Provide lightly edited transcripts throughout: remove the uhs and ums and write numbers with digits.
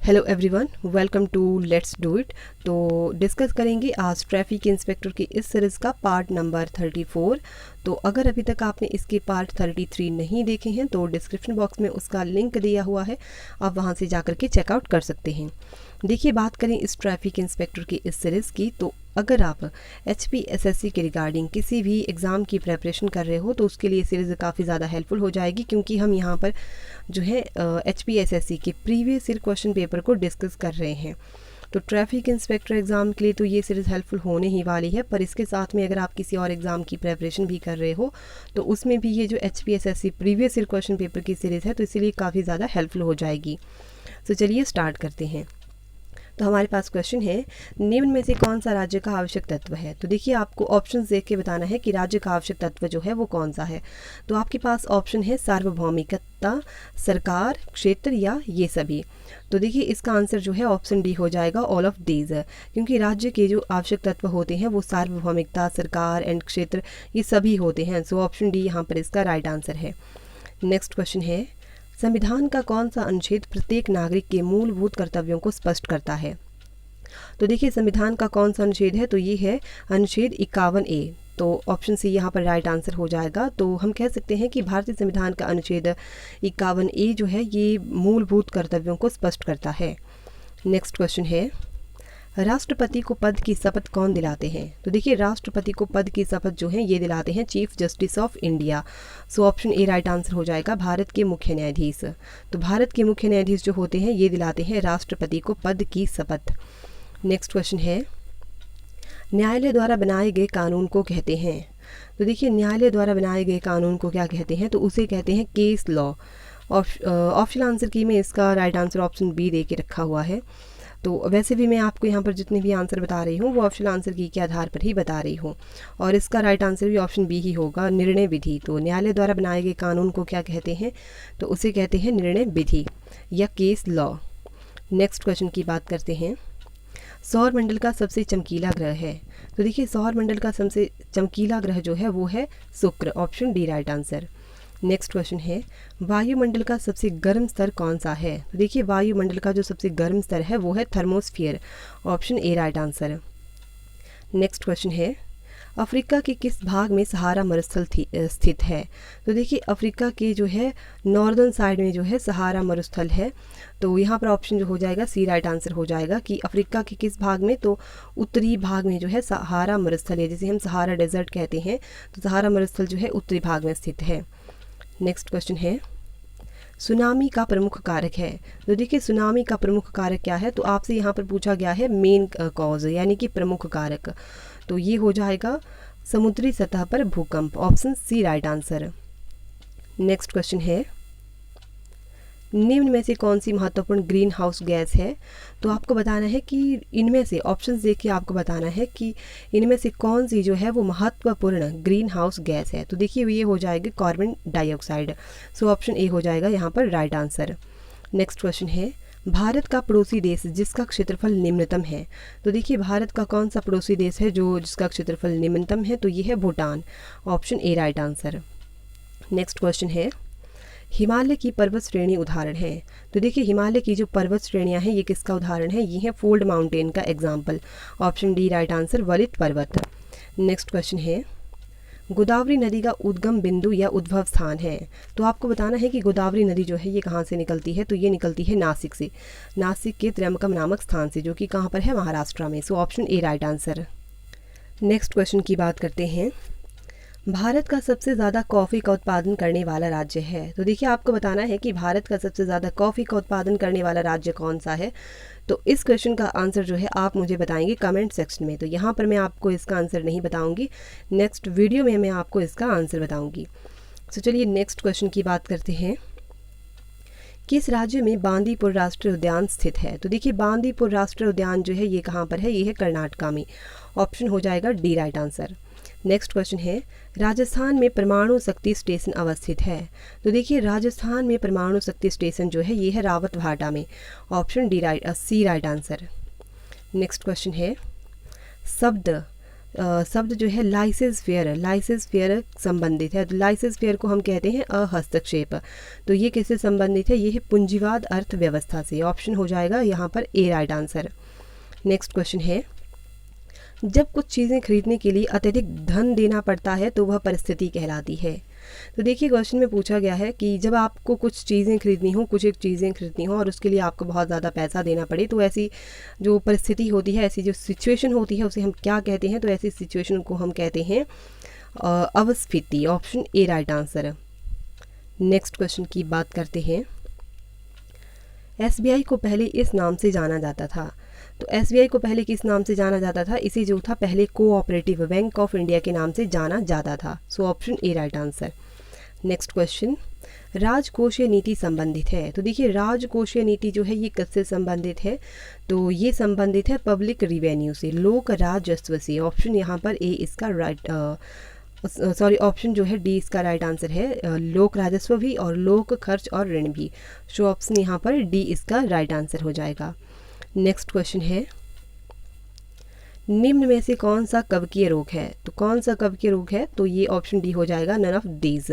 Hello everyone, welcome to let's do it. तो discuss करेंगे आज ट्रैफिक इंस्पेक्टर की इस सीरीज़ का पार्ट नंबर 34। तो अगर अभी तक आपने इसके पार्ट 33 नहीं देखे हैं तो डिस्क्रिप्शन बॉक्स में उसका लिंक दिया हुआ है, आप वहां से जाकर के चेकआउट कर सकते हैं। देखिए, बात करें इस ट्रैफिक इंस्पेक्टर की इस सीरीज़ की, तो अगर आप HPSSC के रिगार्डिंग किसी भी एग्ज़ाम की प्रेपरेशन कर रहे हो तो उसके लिए सीरीज़ काफ़ी ज़्यादा हेल्पफुल हो जाएगी, क्योंकि हम यहाँ पर जो है HPSSC के प्रीवियस ईयर क्वेश्चन पेपर को डिस्कस कर रहे हैं। तो ट्रैफिक इंस्पेक्टर एग्ज़ाम के लिए तो ये सीरीज़ हेल्पफुल होने ही वाली है, पर इसके साथ में अगर आप किसी और एग्ज़ाम की प्रेपरेशन भी कर रहे हो तो उसमें भी ये जो HPSSC previous year question paper की सीरीज़ है तो इसीलिए काफ़ी ज़्यादा हेल्पफुल हो जाएगी। तो चलिए स्टार्ट करते हैं। तो हमारे पास क्वेश्चन है, निम्न में से कौन सा राज्य का आवश्यक तत्व है। तो देखिए, आपको ऑप्शंस देख के बताना है कि राज्य का आवश्यक तत्व जो है वो कौन सा है। तो आपके पास ऑप्शन है सार्वभौमिकता, सरकार, क्षेत्र या ये सभी। तो देखिए, इसका आंसर जो है ऑप्शन डी हो जाएगा, ऑल ऑफ दीज, क्योंकि राज्य के जो आवश्यक तत्व होते हैं वो सार्वभौमिकता, सरकार एंड क्षेत्र ये सभी होते हैं। सो ऑप्शन डी यहाँ पर इसका राइट आंसर है। नेक्स्ट क्वेश्चन है, संविधान का कौन सा अनुच्छेद प्रत्येक नागरिक के मूलभूत कर्तव्यों को स्पष्ट करता है। तो देखिए, संविधान का कौन सा अनुच्छेद है, तो ये है अनुच्छेद 51A। तो ऑप्शन सी यहाँ पर राइट आंसर हो जाएगा। तो हम कह सकते हैं कि भारतीय संविधान का अनुच्छेद 51A जो है ये मूलभूत कर्तव्यों को स्पष्ट करता है। नेक्स्ट क्वेश्चन है, राष्ट्रपति को पद की शपथ कौन दिलाते हैं। तो देखिए, राष्ट्रपति को पद की शपथ जो है ये दिलाते हैं chief justice of India. So option A right answer हो जाएगा, भारत के मुख्य न्यायाधीश। तो भारत के मुख्य न्यायाधीश जो होते हैं ये दिलाते हैं राष्ट्रपति को पद की शपथ। नेक्स्ट क्वेश्चन है, न्यायालय द्वारा बनाए गए कानून को कहते हैं। तो देखिए, न्यायालय द्वारा बनाए गए कानून को क्या कहते हैं, तो उसे कहते हैं केस लॉ। ऑप्शन आंसर की में इसका राइट आंसर ऑप्शन बी दे के रखा हुआ है। तो वैसे भी मैं आपको यहाँ पर जितने भी आंसर बता रही हूँ वो ऑप्शन आंसर की के आधार पर ही बता रही हूँ, और इसका राइट आंसर भी ऑप्शन बी ही होगा, निर्णय विधि। तो न्यायालय द्वारा बनाए गए कानून को क्या कहते हैं, तो उसे कहते हैं निर्णय विधि या केस लॉ। नेक्स्ट क्वेश्चन की बात करते हैं, सौर मंडल का सबसे चमकीला ग्रह है। तो देखिए, सौर मंडल का सबसे चमकीला ग्रह जो है वो है शुक्र। Option D right answer. Next question है, वायुमंडल का सबसे गर्म स्तर कौन सा है। तो देखिए, वायुमंडल का जो सबसे गर्म स्तर है वो है thermosphere. Option A right answer. Next question है, अफ्रीका के किस भाग में सहारा मरुस्थल स्थित है। तो देखिए, अफ्रीका के जो है नॉर्दर्न साइड में जो है सहारा मरुस्थल है। तो यहाँ पर ऑप्शन जो हो जाएगा सी राइट आंसर हो जाएगा कि अफ्रीका के किस भाग में, तो उत्तरी भाग में जो है सहारा मरुस्थल है, जिसे हम सहारा डेजर्ट कहते हैं। तो सहारा मरुस्थल जो है उत्तरी भाग में स्थित है। नेक्स्ट क्वेश्चन है, सुनामी का प्रमुख कारक है। तो देखिए, सुनामी का प्रमुख कारक क्या है, तो आपसे यहाँ पर पूछा गया है मेन कॉज यानी कि प्रमुख कारक। तो ये हो जाएगा समुद्री सतह पर भूकंप। Option C right answer. Next question है, निम्न में से कौन सी महत्वपूर्ण ग्रीन हाउस गैस है। तो आपको बताना है कि इनमें से ऑप्शंस देख के आपको बताना है कि इनमें से कौन सी जो है वो महत्वपूर्ण ग्रीन हाउस गैस है। तो देखिए, ये हो जाएगा carbon dioxide. So option A हो जाएगा यहाँ पर राइट आंसर। नेक्स्ट क्वेश्चन है, भारत का पड़ोसी देश जिसका क्षेत्रफल निम्नतम है। तो देखिए, भारत का कौन सा पड़ोसी देश है जो जिसका क्षेत्रफल निम्नतम है, तो ये है Bhutan. Option A right answer. Next question है, हिमालय की पर्वत श्रेणी उदाहरण है। तो देखिए, हिमालय की जो पर्वत श्रेणियां हैं ये किसका उदाहरण है, ये है फोल्ड माउंटेन का example. Option D right answer, वलित पर्वत। नेक्स्ट क्वेश्चन है, गोदावरी नदी का उद्गम बिंदु या उद्भव स्थान है। तो आपको बताना है कि गोदावरी नदी जो है ये कहाँ से निकलती है, तो ये निकलती है नासिक से, नासिक के त्र्यंबकम नामक स्थान से, जो कि कहाँ पर है, महाराष्ट्र में। So option A right answer. Next question की बात करते हैं, भारत का सबसे ज़्यादा कॉफ़ी का उत्पादन करने वाला राज्य है। तो देखिए, आपको बताना है कि भारत का सबसे ज़्यादा कॉफ़ी का उत्पादन करने वाला राज्य कौन सा है। तो इस क्वेश्चन का आंसर जो है आप मुझे बताएंगे कमेंट सेक्शन में। तो यहाँ पर मैं आपको इसका आंसर नहीं बताऊँगी, नेक्स्ट वीडियो में मैं आपको इसका आंसर बताऊँगी। तो चलिए नेक्स्ट क्वेश्चन की बात करते हैं, किस राज्य में बांदीपुर राष्ट्रीय उद्यान स्थित है। तो देखिए, बांदीपुर राष्ट्रीय उद्यान जो है ये कहाँ पर है, ये है कर्नाटका में। ऑप्शन हो जाएगा D right answer. Next question है, राजस्थान में परमाणु शक्ति स्टेशन अवस्थित है। तो देखिए, राजस्थान में परमाणु शक्ति स्टेशन जो है ये है रावतभाटा में। Option D C right answer. Next question है, शब्द शब्द जो है लाइसेंस फेयर संबंधित है। तो लाइसेंस फेयर को हम कहते हैं अहस्तक्षेप। तो ये किससे संबंधित है? ये है पूंजीवाद अर्थव्यवस्था से। ऑप्शन हो जाएगा यहाँ पर ए राइट आंसर। नेक्स्ट क्वेश्चन है, जब कुछ चीज़ें खरीदने के लिए अत्यधिक धन देना पड़ता है तो वह परिस्थिति कहलाती है। तो देखिए क्वेश्चन में पूछा गया है कि जब आपको कुछ चीज़ें खरीदनी हो, कुछ एक चीज़ें खरीदनी हो और उसके लिए आपको बहुत ज़्यादा पैसा देना पड़े, तो ऐसी जो परिस्थिति होती है, ऐसी जो सिचुएशन होती है, उसे हम क्या कहते हैं? तो ऐसी सिचुएशन को हम कहते हैं अवस्थिति। Option A right answer. Next question की बात करते हैं, एसबीआई को पहले इस नाम से जाना जाता था। तो एसबीआई को पहले किस नाम से जाना जाता था? इसे जो था पहले कोऑपरेटिव बैंक ऑफ इंडिया के नाम से जाना जाता था। So option A right answer. Next question, राजकोषीय नीति संबंधित है। तो देखिए राजकोषीय नीति जो है ये किससे संबंधित है? तो ये संबंधित है पब्लिक रिवेन्यू से, लोक राजस्व से। ऑप्शन यहाँ पर ए इसका राइट ऑप्शन जो है डी इसका राइट आंसर है। लोक राजस्व भी और लोक खर्च और ऋण भी। सो ऑप्शन यहाँ पर डी इसका राइट आंसर हो जाएगा। नेक्स्ट क्वेश्चन है, निम्न में से कौन सा कवकीय रोग है? तो कौन सा कवकीय रोग है? तो ये ऑप्शन डी हो जाएगा, none of these.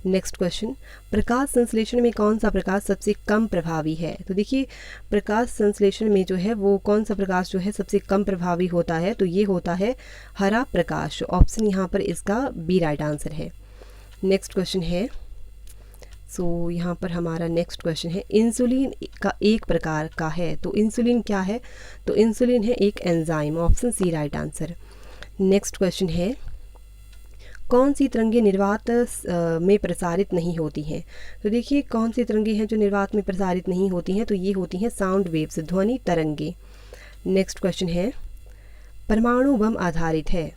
Next question, प्रकाश संश्लेषण में कौन सा प्रकाश सबसे कम प्रभावी है? तो देखिए प्रकाश संश्लेषण में जो है वो कौन सा प्रकाश जो है सबसे कम प्रभावी होता है? तो ये होता है हरा प्रकाश। ऑप्शन यहाँ पर इसका बी राइट आंसर है। नेक्स्ट क्वेश्चन है, यहाँ पर हमारा नेक्स्ट क्वेश्चन है, इंसुलिन का एक प्रकार का है। तो इंसुलिन क्या है? तो इंसुलिन है एक enzyme. Option C right answer. Next question है, कौन सी तरंगें निर्वात में प्रसारित नहीं होती हैं? तो देखिए कौन सी तरंगें हैं जो निर्वात में प्रसारित नहीं होती हैं? तो ये होती हैं साउंड वेव्स, ध्वनि तरंगे। नेक्स्ट क्वेश्चन है, परमाणु बम आधारित है।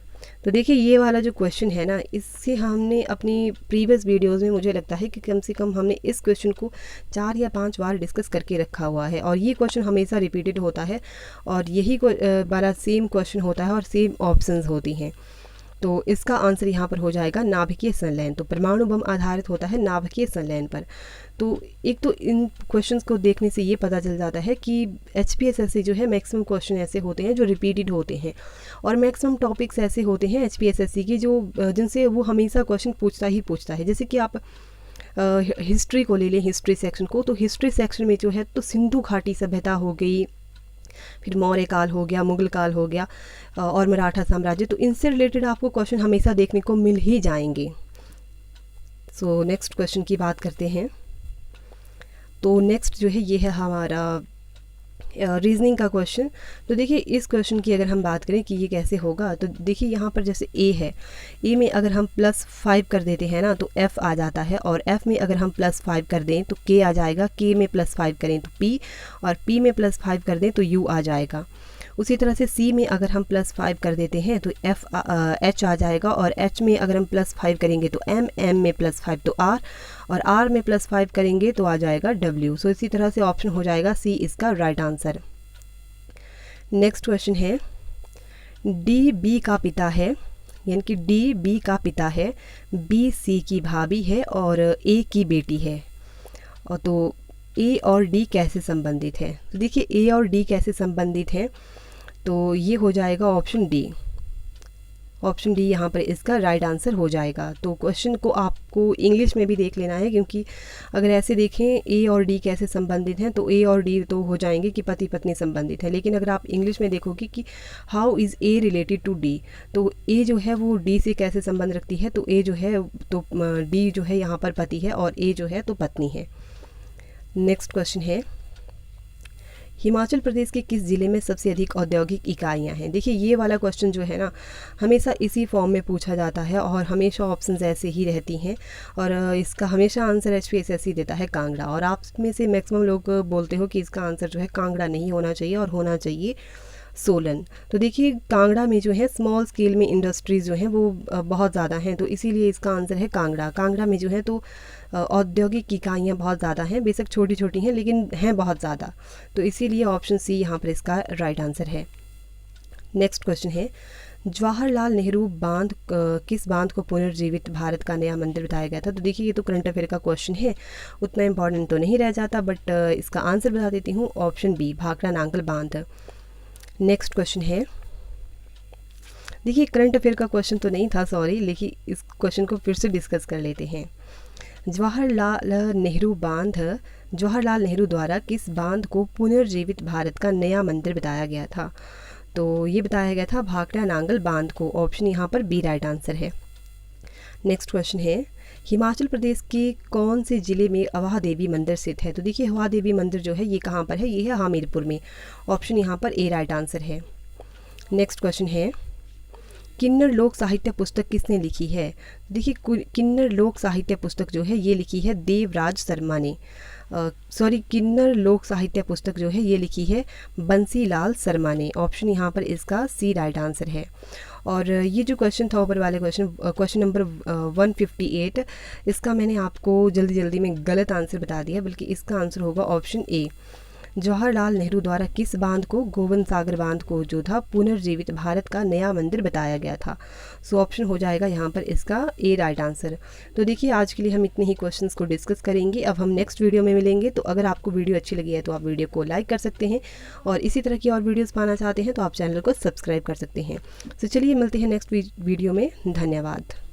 तो देखिए ये वाला जो क्वेश्चन है ना, इससे हमने अपनी प्रीवियस वीडियोस में मुझे लगता है कि कम से कम हमने इस क्वेश्चन को 4 या 5 बार डिस्कस करके रखा हुआ है और ये क्वेश्चन हमेशा रिपीटेड होता है और यही वाला सेम क्वेश्चन होता है और सेम ऑप्शंस होती हैं। तो इसका आंसर यहाँ पर हो जाएगा नाभिकीय संलयन। तो परमाणु बम आधारित होता है नाभिकीय संलयन पर। तो एक तो इन क्वेश्चंस को देखने से ये पता चल जाता है कि HPSSC जो है मैक्सिमम क्वेश्चन ऐसे होते हैं जो रिपीटेड होते हैं और मैक्सिमम टॉपिक्स ऐसे होते हैं HPSSC के जो जिनसे वो हमेशा क्वेश्चन पूछता है। जैसे कि आप हिस्ट्री को ले लें, हिस्ट्री सेक्शन को, तो हिस्ट्री सेक्शन में जो है तो सिंधु घाटी सभ्यता हो गई, फिर मौर्य काल हो गया, मुगल काल हो गया और मराठा साम्राज्य। तो इनसे रिलेटेड आपको क्वेश्चन हमेशा देखने को मिल ही जाएंगे। सो नेक्स्ट क्वेश्चन की बात करते हैं। तो नेक्स्ट जो है ये है हमारा रीजनिंग का क्वेश्चन। तो देखिए इस क्वेश्चन की अगर हम बात करें कि ये कैसे होगा, तो देखिए यहाँ पर जैसे ए है, ए में अगर हम +5 कर देते हैं ना तो एफ आ जाता है और एफ में अगर हम +5 कर दें तो के आ जाएगा, के में +5 करें तो पी और पी में +5 कर दें तो यू आ जाएगा। उसी तरह से सी में अगर हम +5 कर देते हैं तो एच आ जाएगा और एच में अगर हम +5 करेंगे तो एम, एम में +5 तो आर और आर में +5 करेंगे तो आ जाएगा डब्ल्यू। सो इसी तरह से ऑप्शन हो जाएगा सी इसका राइट आंसर। नेक्स्ट क्वेश्चन है, डी बी का पिता है, यानी कि डी बी का पिता है, बी सी की भाभी है और ए की बेटी है। और तो ए और डी कैसे संबंधित है? तो देखिए ए और डी कैसे संबंधित हैं, तो ये हो जाएगा ऑप्शन डी। ऑप्शन डी यहाँ पर इसका राइट आंसर हो जाएगा। तो क्वेश्चन को आपको इंग्लिश में भी देख लेना है, क्योंकि अगर ऐसे देखें ए और डी कैसे संबंधित हैं तो ए और डी तो हो जाएंगे कि पति पत्नी संबंधित है, लेकिन अगर आप इंग्लिश में देखोगे कि how is A related to D, तो ए जो है वो डी से कैसे संबंध रखती है, तो ए जो है तो डी जो है यहाँ पर पति है और ए जो है तो पत्नी है। नेक्स्ट क्वेश्चन है, हिमाचल प्रदेश के किस ज़िले में सबसे अधिक औद्योगिक इकाइयां हैं? देखिए ये वाला क्वेश्चन जो है ना हमेशा इसी फॉर्म में पूछा जाता है और हमेशा ऑप्शंस ऐसे ही रहती हैं और इसका हमेशा आंसर HPSSC देता है कांगड़ा। और आप में से मैक्सिमम लोग बोलते हो कि इसका आंसर जो है कांगड़ा नहीं होना चाहिए और होना चाहिए सोलन। तो देखिए कांगड़ा में जो है स्मॉल स्केल में इंडस्ट्रीज़ जो हैं वो बहुत ज़्यादा हैं, तो इसीलिए इसका आंसर है कांगड़ा। कांगड़ा में जो है तो औद्योगिक इकाइयाँ बहुत ज़्यादा हैं, बेशक छोटी छोटी हैं लेकिन हैं बहुत ज़्यादा, तो इसीलिए ऑप्शन सी यहाँ पर इसका राइट आंसर है। नेक्स्ट क्वेश्चन है, जवाहरलाल नेहरू बांध किस बांध को पुनर्जीवित भारत का नया मंदिर बताया गया था? तो देखिए ये तो करंट अफेयर का क्वेश्चन है, उतना इंपॉर्टेंट तो नहीं रह जाता, बट इसका आंसर बता देती हूँ, ऑप्शन बी भाखड़ा नांगल बांध। नेक्स्ट क्वेश्चन है, देखिए करंट अफेयर का क्वेश्चन तो नहीं था, सॉरी, लेकिन इस क्वेश्चन को फिर से डिस्कस कर लेते हैं। जवाहरलाल नेहरू द्वारा किस बांध को पुनर्जीवित भारत का नया मंदिर बताया गया था? तो ये बताया गया था भाखड़ा नांगल बांध को। ऑप्शन यहाँ पर बी राइट आंसर है। नेक्स्ट क्वेश्चन है, हिमाचल प्रदेश के कौन से ज़िले में अवाह देवी मंदिर स्थित है? तो देखिए अवाह देवी मंदिर जो है ये कहाँ पर है? ये है हमीरपुर में। ऑप्शन यहाँ पर ए राइट आंसर है। नेक्स्ट क्वेश्चन है, किन्नर लोक साहित्य पुस्तक किसने लिखी है? देखिए किन्नर लोक साहित्य पुस्तक जो है ये लिखी है देवराज शर्मा ने। किन्नर लोक साहित्य पुस्तक जो है ये लिखी है बंसीलाल शर्मा ने। ऑप्शन यहाँ पर इसका सी राइट आंसर है। और ये जो क्वेश्चन था ऊपर वाले क्वेश्चन नंबर 158, इसका मैंने आपको जल्दी में गलत आंसर बता दिया, बल्कि इसका आंसर होगा ऑप्शन ए। जवाहरलाल नेहरू द्वारा किस बांध को, गोविंद सागर बांध को जो था पुनर्जीवित भारत का नया मंदिर बताया गया था। सो ऑप्शन हो जाएगा यहाँ पर इसका ए राइट आंसर। तो देखिए आज के लिए हम इतने ही क्वेश्चंस को डिस्कस करेंगे। अब हम नेक्स्ट वीडियो में मिलेंगे। तो अगर आपको वीडियो अच्छी लगी है तो आप वीडियो को लाइक कर सकते हैं, और इसी तरह की और वीडियोज़ पाना चाहते हैं तो आप चैनल को सब्सक्राइब कर सकते हैं। तो चलिए मिलते हैं नेक्स्ट वीडियो में। धन्यवाद।